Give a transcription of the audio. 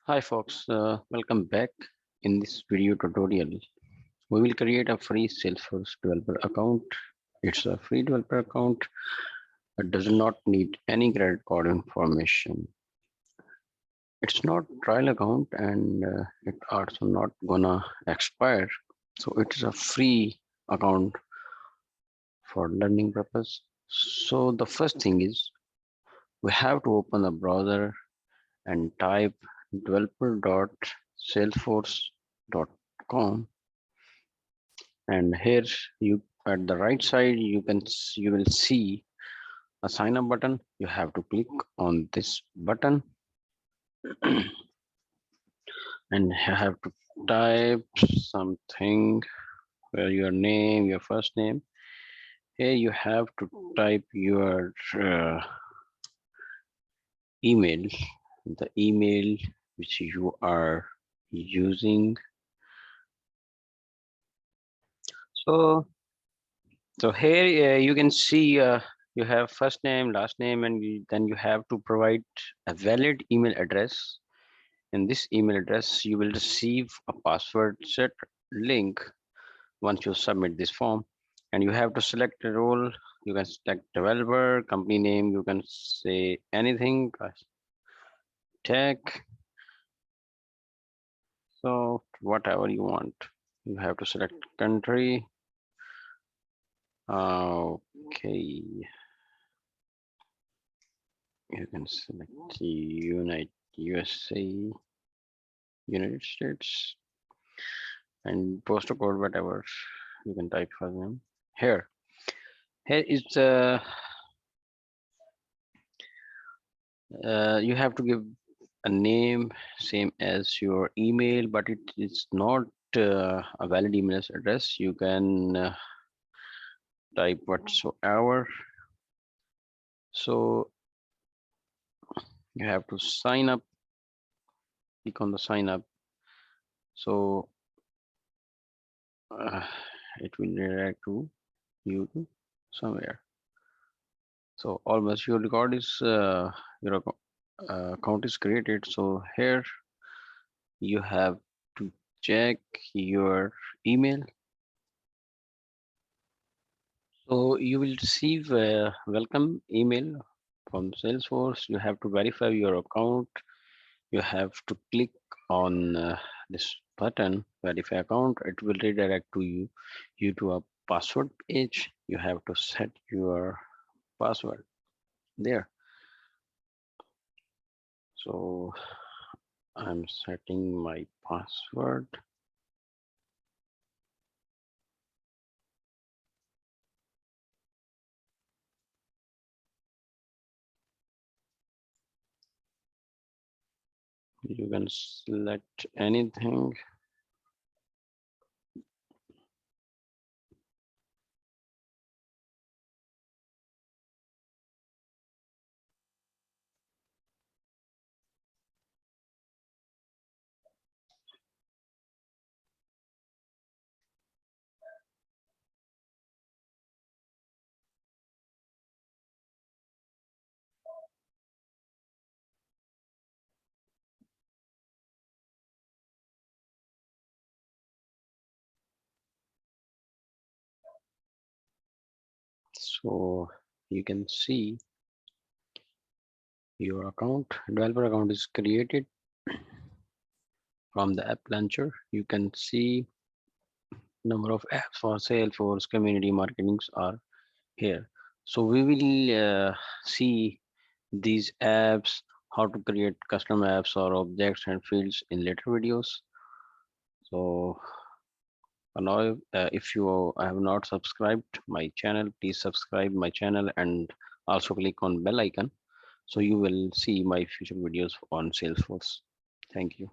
Hi folks, welcome back. In this video tutorial, we will create a free Salesforce developer account. It's a free developer account. It does not need any credit card information. It's not trial account and it also not gonna expire. So it is a free account for learning purpose. So the first thing is we have to open the browser and type developer.salesforce.com, and here you at the right side you will see a sign up button. You have to click on this button and you have to type something where your name, your first name. Here you have to type your email, the email which you are using. So here you can see you have first name, last name, and then you have to provide a valid email address. In this email address, you will receive a password set link once you submit this form, and you have to select a role. You can select developer, company name. You can say anything, tech, so whatever you want. You have to select country. Okay. You can select USA, United States, and postal code, whatever you can type for them. Here is you have to give a name same as your email, but it is not a valid email address. You can type whatsoever. So you have to sign up. Click on the sign up. So it will redirect to you somewhere. So almost your record is your account is created. So here you have to check your email. So you will receive a welcome email from Salesforce. You have to verify your account. You have to click on this button, verify account. It will redirect to you to a password page. You have to set your password there. So I'm setting my password. You can select anything. So you can see your account, developer account is created from the app launcher. You can see number of apps for Salesforce community marketings are here. So we will see these apps, how to create custom apps or objects and fields in later videos. So now, if you have not subscribed my channel, please subscribe my channel and also click on bell icon so you will see my future videos on Salesforce. Thank you.